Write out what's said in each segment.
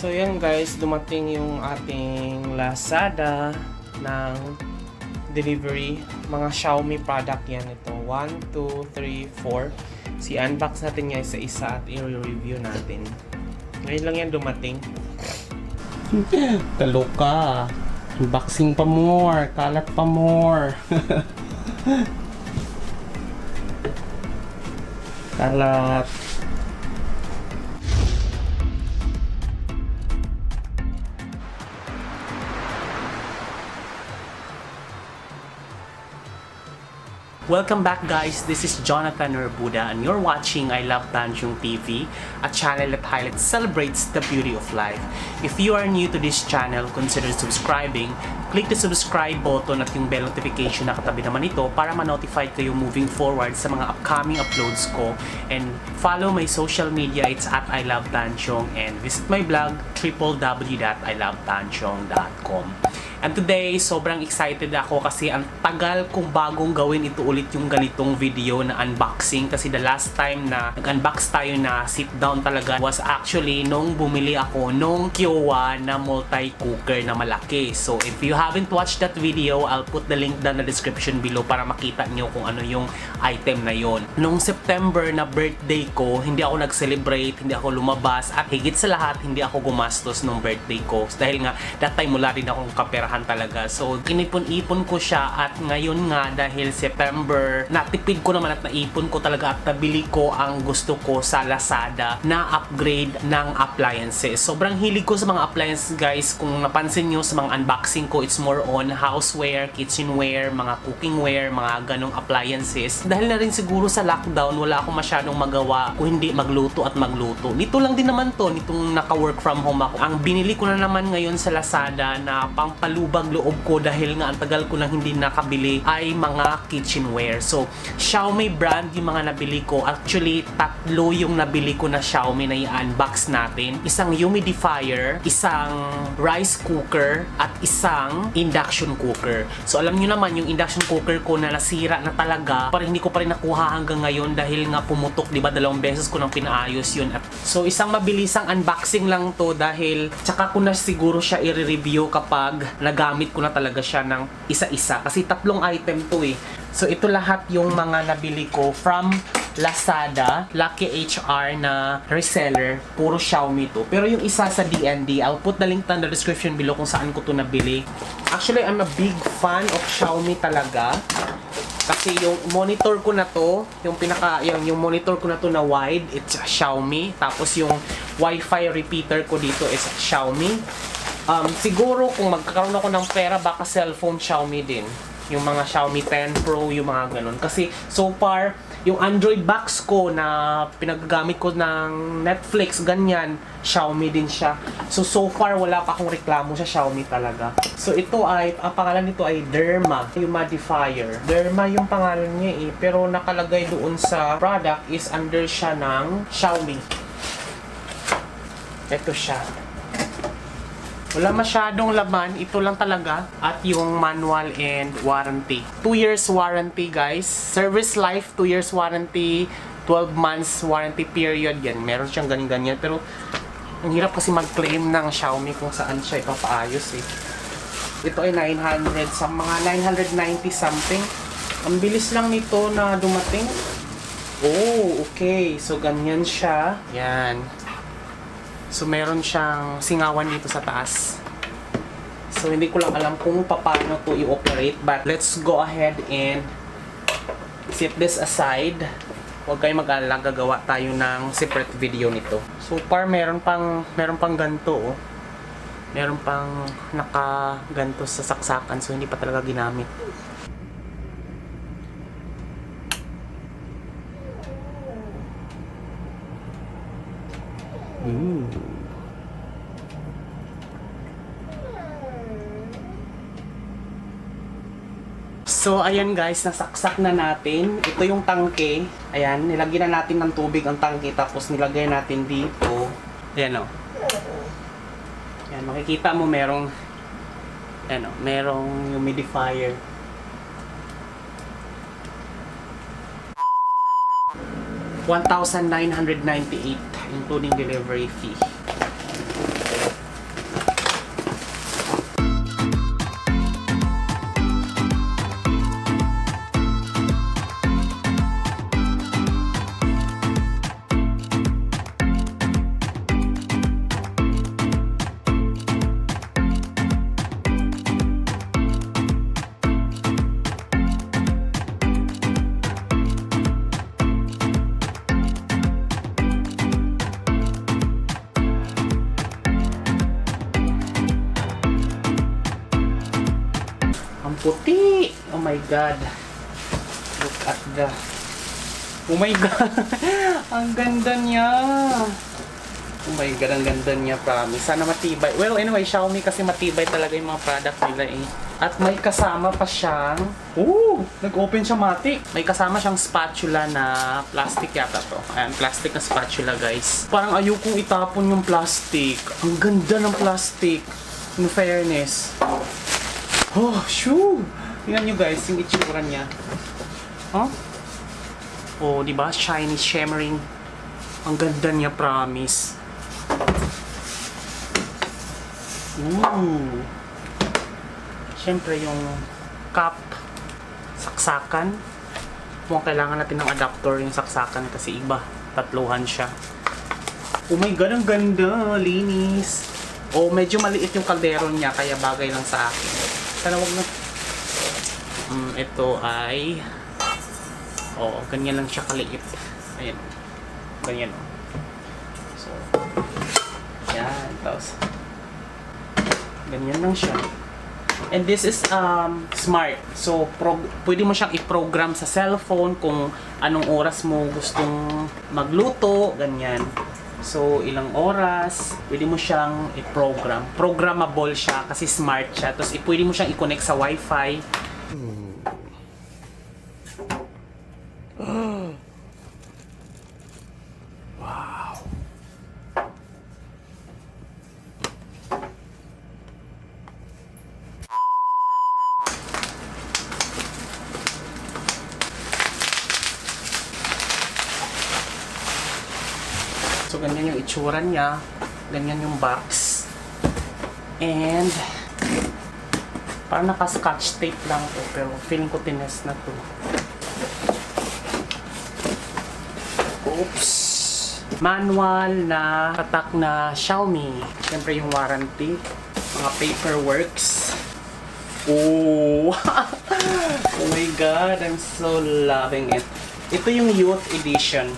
So yan guys, dumating yung ating Lazada ng delivery. Mga Xiaomi product yan ito. 1, 2, 3, 4. Si-unbox natin yan isa-isa at i-review natin. Ngayon lang yan dumating. Kaloka. Unboxing pa more. Kalat pa more. Kalat. Welcome back guys, this is Jonathan Urbuda and you're watching I Love Tanjung TV, a channel that highlights celebrates the beauty of life. If you are new to this channel, consider subscribing. Click the subscribe button at yung bell notification na katabi naman ito para ma-notify kayo moving forward sa mga upcoming uploads ko. And follow my social media, it's at I Love Tanjung, and visit my blog www.ilovetanjung.com. And today, sobrang excited ako kasi ang tagal kong bagong gawin ito ulit yung ganitong video na unboxing. Kasi the last time na nag-unbox tayo na sit down talaga was actually nung bumili ako nung Kiowa na multi-cooker na malaki. So if you haven't watched that video, I'll put the link down na description below para makita nyo kung ano yung item na yon. Nung September na birthday ko, hindi ako nag-celebrate, hindi ako lumabas, at higit sa lahat, hindi ako gumastos nung birthday ko. Dahil nga, that time wala rin akong kaperahan talaga. So, inipon-ipon ko siya at ngayon nga dahil September, natipid ko naman at naipon ko talaga at nabili ko ang gusto ko sa Lazada na upgrade ng appliances. Sobrang hilig ko sa mga appliances guys. Kung napansin nyo sa mga unboxing ko, it's more on houseware, kitchenware, mga cookingware, mga ganong appliances. Dahil na rin siguro sa lockdown, wala akong masyadong magawa kung hindi magluto at magluto. Nito lang din naman to, nitong naka-work from home ako. Ang binili ko na naman ngayon sa Lazada na pampalubag loob ko dahil nga ang tagal ko nang hindi nakabili ay mga kitchenware. So, Xiaomi brand yung mga nabili ko. Actually, tatlo yung nabili ko na Xiaomi na i-unbox natin. Isang humidifier, isang rice cooker, at isang induction cooker. So, alam nyo naman, yung induction cooker ko na nasira na talaga, parang hindi ko pa rin nakuha hanggang ngayon dahil nga pumutok, diba? 2 beses ko nang pinaayos yun. At, so, isang mabilisang unboxing lang to dahil tsaka ko na siguro siya i-review kapag nagamit ko na talaga siya ng isa-isa. Kasi 3 item to eh. So, ito lahat yung mga nabili ko from Lazada, Lucky HR na reseller, puro Xiaomi to. Pero yung isa sa DND, I'll put the link down in the description below kung saan ko to nabili. Actually, I'm a big fan of Xiaomi talaga. Kasi yung monitor ko na to, yung monitor ko na to na wide, it's Xiaomi. Tapos yung Wi-Fi repeater ko dito is Xiaomi. Siguro kung magkakaroon ako ng pera, baka cellphone Xiaomi din. Yung mga Xiaomi 10 Pro, yung mga ganun. Kasi so far, yung Android box ko na pinagagamit ko ng Netflix, ganyan, Xiaomi din siya. So far, wala pa akong reklamo sa Xiaomi talaga. So ito ay, ang pangalan nito ay Derma Humidifier. Derma yung pangalan niya eh, pero nakalagay doon sa product is under siya ng Xiaomi. Ito siya. Wala masyadong laman, ito lang talaga. At yung manual and warranty. 2 years warranty guys. Service life, 2 years warranty, 12 months warranty period. Yan, meron siyang ganyan-ganyan. Pero, ang hirap kasi mag-claim ng Xiaomi kung saan siya ipapaayos eh. Ito ay 900, sa mga 990 something. Ang bilis lang nito na dumating. Oh, okay. So, ganyan siya. Yan. So, meron siyang singawan dito sa taas. So, hindi ko lang alam kung paano to i-operate. But, let's go ahead and set this aside. Huwag kayong mag-alala, gagawa tayo ng separate video nito. So far, meron pang ganito, oh. Meron pang naka-ganto sa saksakan. So, hindi pa talaga ginamit. So, ayan guys, nasaksak na natin. Ito yung tangke. Ayan, nilagyan na natin ng tubig ang tangke. Tapos nilagay natin dito. Ayan o. Ayan, makikita mo merong humidifier. 1,998 including delivery fee. puti. Oh my God. Look at the... Oh my God. Ang ganda niya. Oh my God, ang ganda niya, promise. Sana matibay. Well, anyway, Xiaomi kasi matibay talaga yung mga product nila eh. At may kasama pa siyang... Nag-open siya matik. May kasama siyang spatula na plastic yata to. Ayan, plastic na spatula, guys. Parang ayokong itapon yung plastic. Ang ganda ng plastic. In fairness. Oh, shoo! Tingnan nyo, guys, yung itsura niya. Huh? Oh, di ba? Shiny, shimmering. Ang ganda niya, promise. Ooh. Siyempre yung cup, saksakan. Mukhang kailangan natin ng adapter yung saksakan kasi iba. Tatluhan siya. Oh my God, ang ganda. Linis. Oh, medyo maliit yung kaldero niya kaya bagay lang sa akin. Sana wag na. Ito ay... Oh, ganyan lang siya kaliit. Ayan. Ganyan. So, yan. Tapos, ganyan lang siya. And this is smart. So, pwede mo siyang i-program sa cellphone kung anong oras mo gustong magluto, ganyan. So, ilang oras, pwede mo siyang i-program. Programmable siya kasi smart siya. Tapos, pwede mo siyang i-connect sa Wi-Fi. So, ganyan yung itsura niya. Ganyan yung box. And, parang naka-scotch tape lang to. Pero, feeling ko tines na to. Oops! Manual na tatak na Xiaomi. Siyempre yung warranty. Mga paperworks. Oh! Oh my God! I'm so loving it. Ito yung Youth Edition.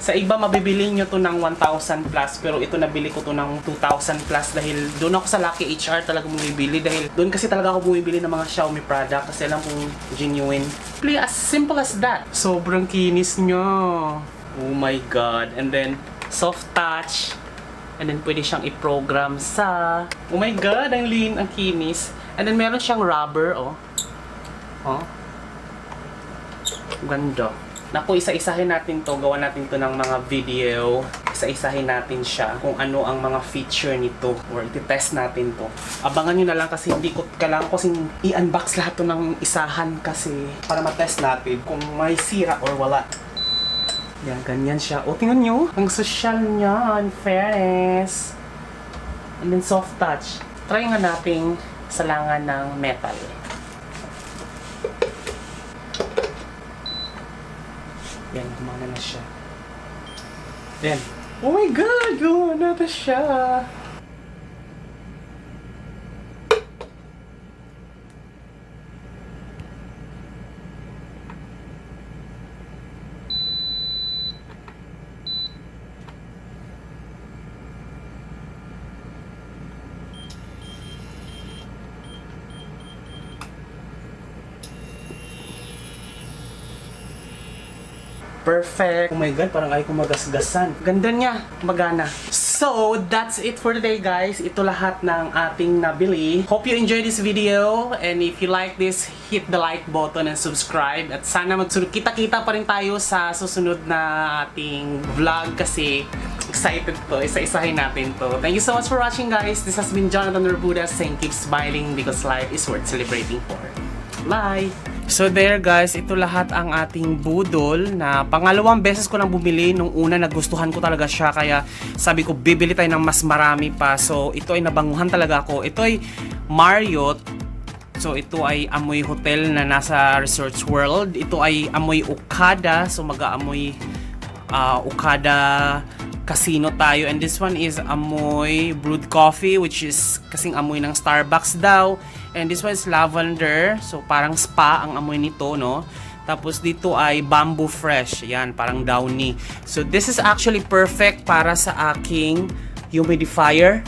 Sa iba mabibili nyo to ng 1,000 plus pero ito nabili ko to ng 2,000 plus dahil doon ako sa Lucky HR talaga bumibili dahil doon kasi talaga ako bumibili ng mga Xiaomi product kasi alam kong genuine. Play as simple as that. Sobrang kinis nyo. Oh my God. And then soft touch. And then pwede siyang i-program sa... Oh my God, ang lean, ang kinis. And then meron siyang rubber, oh. Oh. Ganda. Naku, isa-isahin natin to. Gawa natin to ng mga video. Isa-isahin natin siya kung ano ang mga feature nito. Or iti-test natin to. Abangan nyo na lang kasi hindi ko kailangan ko kasing i-unbox lahat to ng isahan kasi para ma-test natin kung may sira or wala. Yan, ganyan siya. O, tingnan nyo. Ang social niya. In fairness. And then soft touch. Try nga nating salangan ng metal. Yan, gumana na siya. Then, oh my God! Gumana na siya! Perfect. Oh my God, parang ayaw ko magasgasan. Ganda niya. Magana. So, that's it for today, guys. Ito lahat ng ating nabili. Hope you enjoyed this video. And if you like this, hit the like button and subscribe. At sana kita-kita pa rin tayo sa susunod na ating vlog kasi excited to. Isa-isahin natin to. Thank you so much for watching, guys. This has been Jonathan Urbuda saying keep smiling because life is worth celebrating for. Bye! So there guys, ito lahat ang ating budol na pangalawang beses ko nang bumili. Nung una nagustuhan ko talaga siya kaya sabi ko bibili tayo ng mas marami pa. So ito ay nabanguhan talaga ako. Ito ay Marriott. So ito ay amoy hotel na nasa Resorts World. Ito ay amoy Okada. So mag-aamoy Okada Casino tayo. And this one is amoy brewed coffee which is kasing amoy ng Starbucks daw. And this one is lavender. So parang spa ang amoy nito, no? Tapos dito ay bamboo fresh. Yan, parang downy. So this is actually perfect para sa aking humidifier.